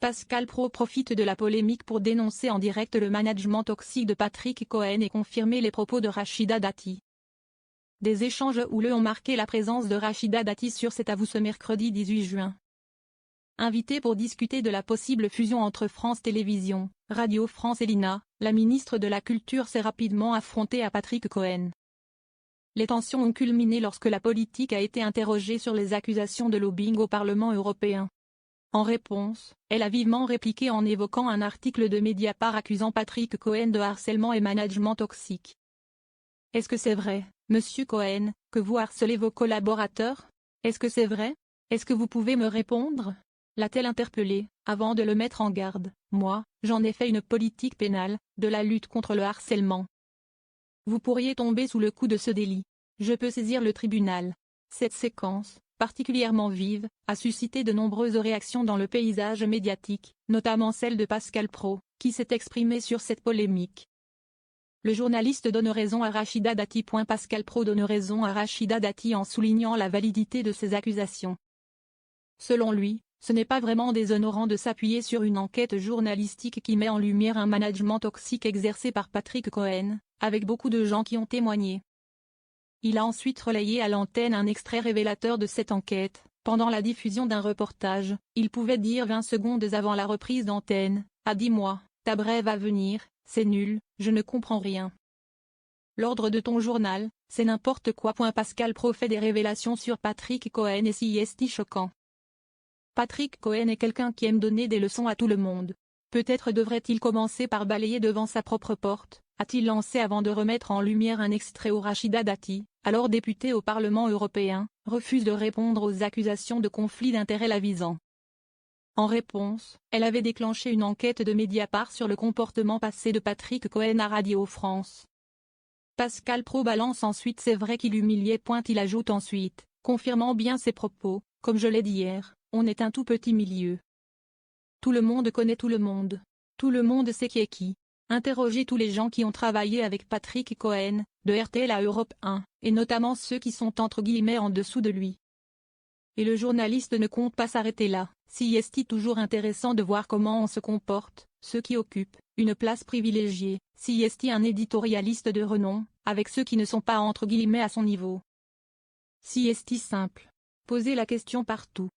Pascal Praud profite de la polémique pour dénoncer en direct le management toxique de Patrick Cohen et confirmer les propos de Rachida Dati. Des échanges houleux ont marqué la présence de Rachida Dati sur C'est à vous ce mercredi 18 juin. Invitée pour discuter de la possible fusion entre France Télévisions, Radio France et l'INA, la ministre de la Culture s'est rapidement affrontée à Patrick Cohen. Les tensions ont culminé lorsque la politique a été interrogée sur les accusations de lobbying au Parlement européen. En réponse, elle a vivement répliqué en évoquant un article de Mediapart accusant Patrick Cohen de harcèlement et management toxique. « Est-ce que c'est vrai, monsieur Cohen, que vous harcelez vos collaborateurs? Est-ce que c'est vrai? Est-ce que vous pouvez me répondre ?» l'a-t-elle interpellé, avant de le mettre en garde. « Moi, j'en ai fait une politique pénale, de la lutte contre le harcèlement. Vous pourriez tomber sous le coup de ce délit. Je peux saisir le tribunal. » Cette séquence, particulièrement vive, a suscité de nombreuses réactions dans le paysage médiatique, notamment celle de Pascal Praud, qui s'est exprimé sur cette polémique. Le journaliste donne raison à Rachida Dati. Pascal Praud donne raison à Rachida Dati en soulignant la validité de ces accusations. Selon lui, ce n'est pas vraiment déshonorant de s'appuyer sur une enquête journalistique qui met en lumière un management toxique exercé par Patrick Cohen, avec beaucoup de gens qui ont témoigné. Il a ensuite relayé à l'antenne un extrait révélateur de cette enquête. Pendant la diffusion d'un reportage, il pouvait dire 20 secondes avant la reprise d'antenne: « Ah, dis-moi, ta brève à venir, c'est nul, je ne comprends rien. L'ordre de ton journal, c'est n'importe quoi. » Pascal Praud fait des révélations sur Patrick Cohen et c'est choquant. Patrick Cohen est quelqu'un qui aime donner des leçons à tout le monde. Peut-être devrait-il commencer par balayer devant sa propre porte, a-t-il lancé avant de remettre en lumière un extrait où Rachida Dati, alors députée au Parlement européen, refuse de répondre aux accusations de conflit d'intérêts la visant. En réponse, elle avait déclenché une enquête de Mediapart sur le comportement passé de Patrick Cohen à Radio France. Pascal Praud balance ensuite: « C'est vrai qu'il humiliait. » Il ajoute ensuite, confirmant bien ses propos: « Comme je l'ai dit hier, on est un tout petit milieu. Tout le monde connaît tout le monde. Tout le monde sait qui est qui. Interrogez tous les gens qui ont travaillé avec Patrick Cohen, de RTL à Europe 1, et notamment ceux qui sont entre guillemets en dessous de lui. » Et le journaliste ne compte pas s'arrêter là. C'est toujours intéressant de voir comment on se comporte, ceux qui occupent une place privilégiée. C'est un éditorialiste de renom, avec ceux qui ne sont pas entre guillemets à son niveau. C'est simple. Poser la question partout.